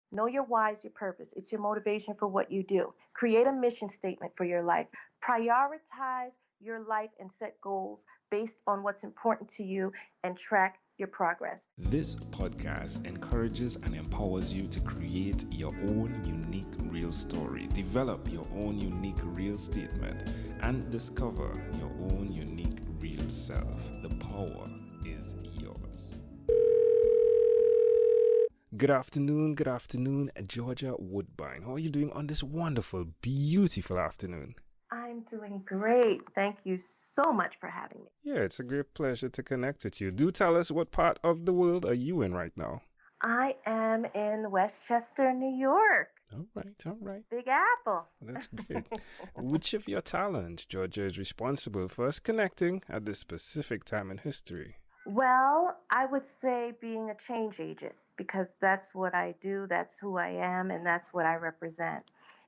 Know your why is your purpose. It's your motivation for what you do. Create a mission statement for your life. Prioritize your life and set goals based on what's important to you and track your progress. This podcast encourages and empowers you to create your own unique real story, develop your own unique real statement, and discover your own unique real self. The power is yours. Good afternoon, Georgia Woodbine. How are you doing on this wonderful, beautiful afternoon? I'm doing great. Thank you so much for having me. Yeah, it's a great pleasure to connect with you. Do tell us, what part of the world are you in right now? I am in Westchester, New York. All right. Big Apple. That's great. Which of your talents, Georgia, is responsible for us connecting at this specific time in history? Well, I would say being a change agent, because that's what I do, that's who I am, and that's what I represent.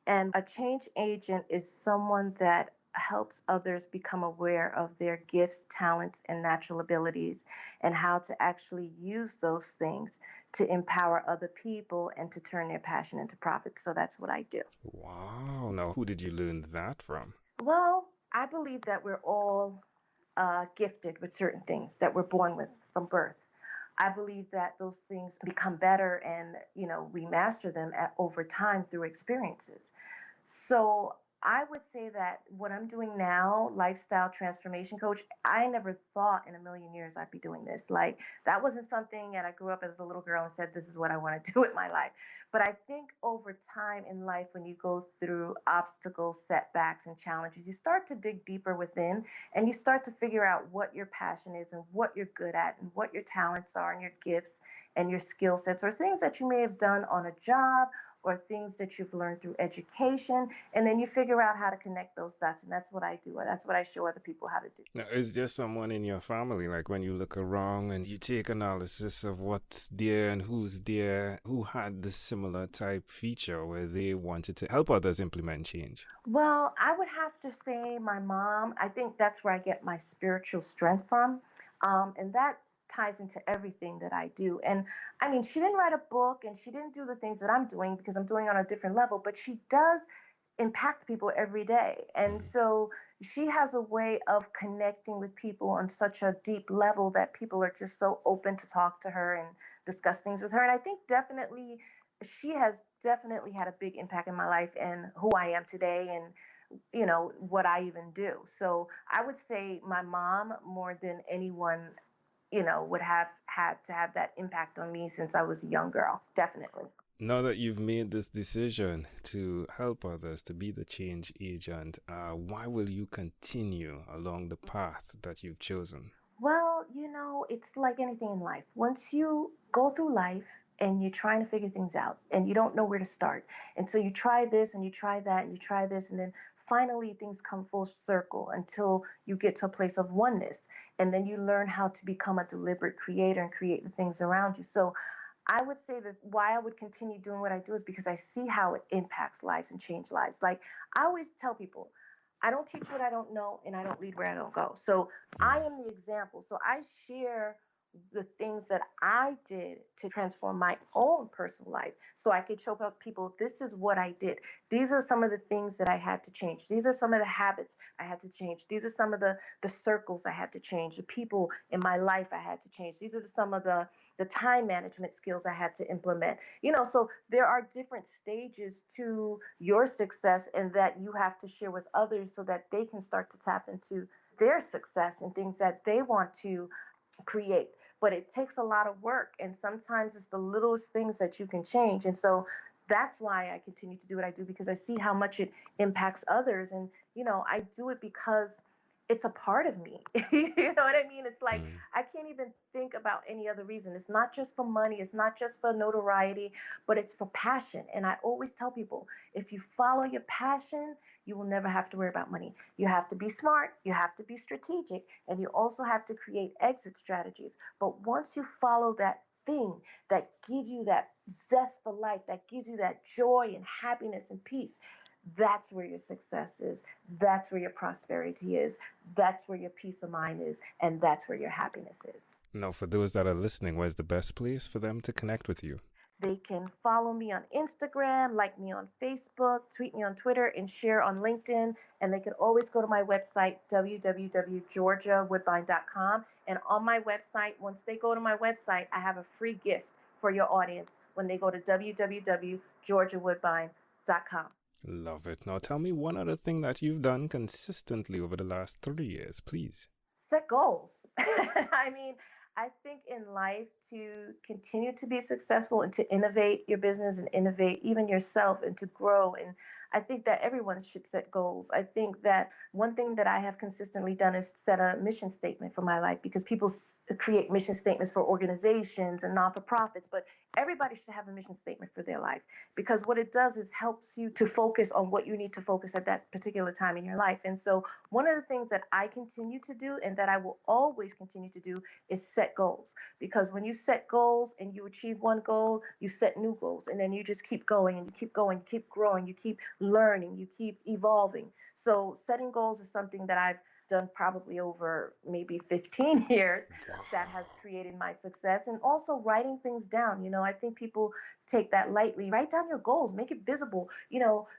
And a change agent is someone that helps others become aware of their gifts, talents, and natural abilities, and how to actually use those things to empower other people and to turn their passion into profit. So that's what I do. Wow. Now, who did you learn that from? Well, I believe that we're all gifted with certain things that we're born with from birth. I believe that those things become better and, we master them over time through experiences. So I would say that what I'm doing now, lifestyle transformation coach, I never thought in a million years I'd be doing this. Like, that wasn't something, and I grew up as a little girl and said, this is what I want to do with my life. But I think over time in life, when you go through obstacles, setbacks, and challenges, you start to dig deeper within and you start to figure out what your passion is and what you're good at and what your talents are and your gifts and your skill sets, or things that you may have done on a job or things that you've learned through education. And then you figure out how to connect those dots. And that's what I do. And that's what I show other people how to do. Now, is there someone in your family, like when you look around and you take analysis of what's there and who's there, who had the similar type feature where they wanted to help others implement change? Well, I would have to say my mom. I think that's where I get my spiritual strength from. And that ties into everything that I do. And I mean, she didn't write a book and she didn't do the things that I'm doing because I'm doing on a different level, but she does impact people every day. And so she has a way of connecting with people on such a deep level that people are just so open to talk to her and discuss things with her. And I think definitely she has definitely had a big impact in my life and who I am today and what I even do. So I would say my mom more than anyone would have had to have that impact on me since I was a young girl. Definitely. Now that you've made this decision to help others, to be the change agent, why will you continue along the path that you've chosen? Well, it's like anything in life. Once you go through life and you're trying to figure things out and you don't know where to start. And so you try this and you try that and you try this. And then finally things come full circle until you get to a place of oneness. And then you learn how to become a deliberate creator and create the things around you. So I would say that why I would continue doing what I do is because I see how it impacts lives and change lives. Like, I always tell people, I don't teach what I don't know and I don't lead where I don't go. So I am the example. So I share the things that I did to transform my own personal life so I could show people, this is what I did. These are some of the things that I had to change. These are some of the habits I had to change. These are some of the circles I had to change, the people in my life I had to change. These are some of the time management skills I had to implement. So there are different stages to your success and that you have to share with others so that they can start to tap into their success and things that they want to create. But it takes a lot of work, and sometimes it's the littlest things that you can change. And so that's why I continue to do what I do, because I see how much it impacts others. And I do it because it's a part of me. You know what I mean? It's like I can't even think about any other reason. It's not just for money, it's not just for notoriety, but it's for passion. And I always tell people, if you follow your passion, you will never have to worry about money. You have to be smart, you have to be strategic, and you also have to create exit strategies. But once you follow that thing that gives you that zest for life, that gives you that joy and happiness and peace, that's where your success is. That's where your prosperity is. That's where your peace of mind is. And that's where your happiness is. Now, for those that are listening, where's the best place for them to connect with you? They can follow me on Instagram, like me on Facebook, tweet me on Twitter, and share on LinkedIn. And they can always go to my website, www.georgiawoodbine.com. And on my website, once they go to my website, I have a free gift for your audience when they go to www.georgiawoodbine.com. Love it. Now tell me one other thing that you've done consistently over the last 3 years, please. Set goals. I mean, I think in life, to continue to be successful and to innovate your business and innovate even yourself and to grow. And I think that everyone should set goals. I think that one thing that I have consistently done is set a mission statement for my life, because people create mission statements for organizations and non-for-profits, but everybody should have a mission statement for their life, because what it does is helps you to focus on what you need to focus at that particular time in your life. And so one of the things that I continue to do and that I will always continue to do is set goals, because when you set goals and you achieve one goal, you set new goals, and then you just keep going and you keep going, you keep growing, you keep learning, you keep evolving. So setting goals is something that I've done probably over maybe 15 years that has created my success. And also writing things down. I think people take that lightly. Write down your goals, make it visible,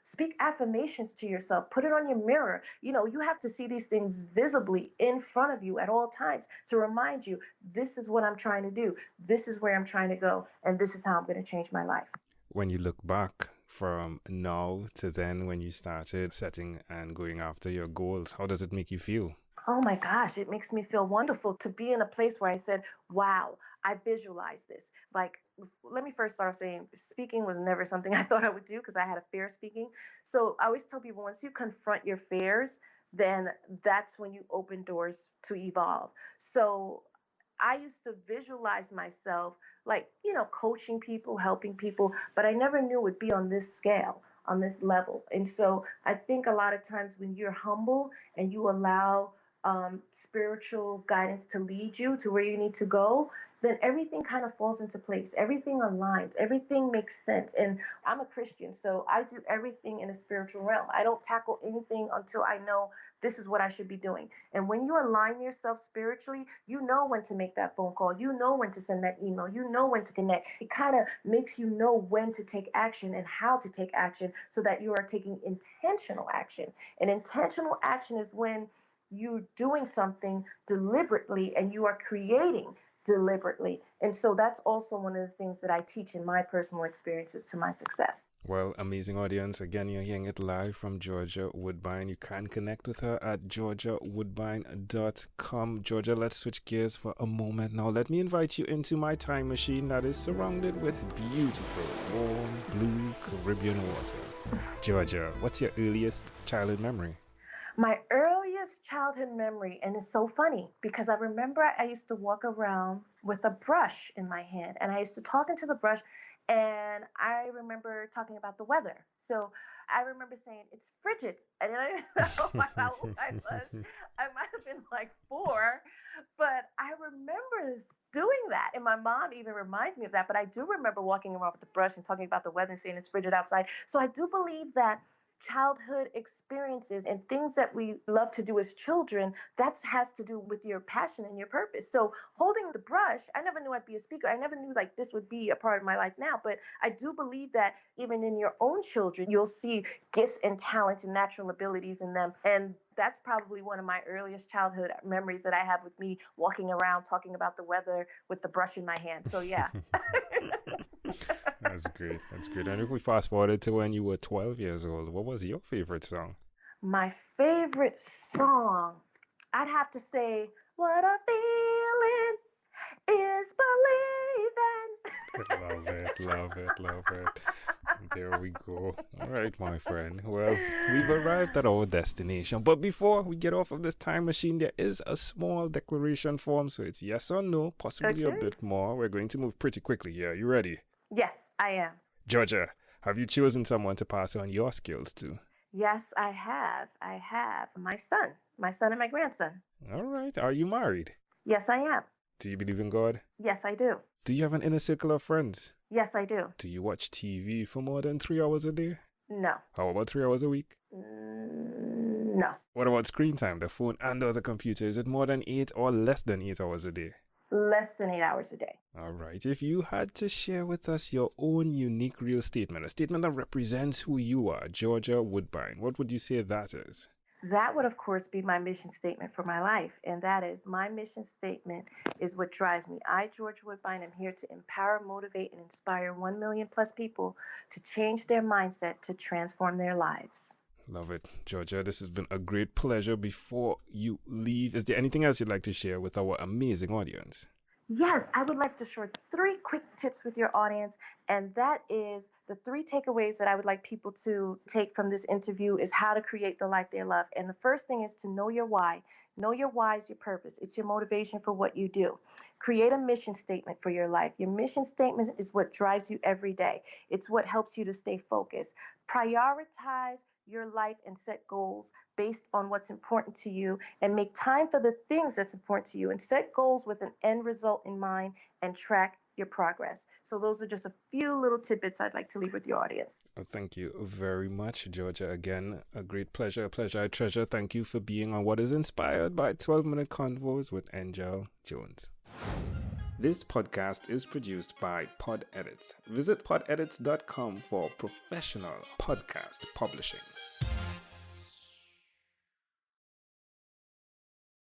speak affirmations to yourself, put it on your mirror. You have to see these things visibly in front of you at all times to remind you, this is what I'm trying to do. This is where I'm trying to go. And this is how I'm going to change my life. When you look back from now to then, when you started setting and going after your goals, how does it make you feel? Oh my gosh, it makes me feel wonderful to be in a place where I said, wow, I visualized this. Like, let me first start off saying speaking was never something I thought I would do, because I had a fear of speaking. So I always tell people, once you confront your fears, then that's when you open doors to evolve. So I used to visualize myself like, coaching people, helping people, but I never knew it would be on this scale, on this level. And so I think a lot of times when you're humble and you allow spiritual guidance to lead you to where you need to go, then everything kind of falls into place. Everything aligns. Everything makes sense. And I'm a Christian, so I do everything in a spiritual realm. I don't tackle anything until I know this is what I should be doing. And when you align yourself spiritually, you know when to make that phone call. You know when to send that email. You know when to connect. It kind of makes you know when to take action and how to take action, so that you are taking intentional action. And intentional action is when you're doing something deliberately and you are creating deliberately. And so that's also one of the things that I teach in my personal experiences to my success. Well, amazing audience. Again, you're hearing it live from Georgia Woodbine. You can connect with her at georgiawoodbine.com. Georgia, let's switch gears for a moment now. Let me invite you into my time machine that is surrounded with beautiful, warm, blue Caribbean water. Georgia, what's your earliest childhood memory? My earliest childhood memory, and it's so funny because I remember I used to walk around with a brush in my hand, and I used to talk into the brush, and I remember talking about the weather. So I remember saying, it's frigid. And I don't know how old I was. I might have been like 4, but I remember doing that. And my mom even reminds me of that. But I do remember walking around with the brush and talking about the weather and saying it's frigid outside. So I do believe that childhood experiences and things that we love to do as children, that has to do with your passion and your purpose. So holding the brush, I never knew I'd be a speaker. I never knew like this would be a part of my life now, but I do believe that even in your own children, you'll see gifts and talents and natural abilities in them. And that's probably one of my earliest childhood memories that I have with me walking around talking about the weather with the brush in my hand. So yeah. That's great. That's great. And if we fast forward to when you were 12 years old, what was your favorite song? My favorite song, I'd have to say, What a Feeling is Believing. Love it. There we go. All right, my friend. Well, we've arrived at our destination. But before we get off of this time machine, there is a small declaration form. So it's yes or no, possibly a bit more. We're going to move pretty quickly here. You ready? Yes, I am. Georgia, have you chosen someone to pass on your skills to? Yes, I have. I have my son and my grandson. All right. Are you married? Yes, I am. Do you believe in God? Yes, I do. Do you have an inner circle of friends? Yes, I do. Do you watch TV for more than 3 hours a day? No. How about 3 hours a week? No. What about screen time, the phone and or the computer? Is it more than 8 or less than 8 hours a day? less than 8 hours a day. All right. If you had to share with us your own unique real statement, a statement that represents who you are, Georgia Woodbine, what would you say that is? That would, of course, be my mission statement for my life. And that is, my mission statement is what drives me. I, Georgia Woodbine, am here to empower, motivate, and inspire 1 million plus people to change their mindset to transform their lives. Love it. Georgia, this has been a great pleasure. Before you leave, is there anything else you'd like to share with our amazing audience? Yes, I would like to share 3 quick tips with your audience, and that is the 3 takeaways that I would like people to take from this interview is how to create the life they love. And the first thing is to know your why. Know your why is your purpose. It's your motivation for what you do. Create a mission statement for your life. Your mission statement is what drives you every day. It's what helps you to stay focused. Prioritize your life and set goals based on what's important to you, and make time for the things that's important to you, and set goals with an end result in mind and track your progress. So those are just a few little tidbits I'd like to leave with your audience. Thank you very much, Georgia. Again, a great pleasure, a pleasure I treasure. Thank you for being on what is inspired by 12-Minute Convos with Angel Jones. This podcast is produced by Pod Edits. Visit podedits.com for professional podcast publishing.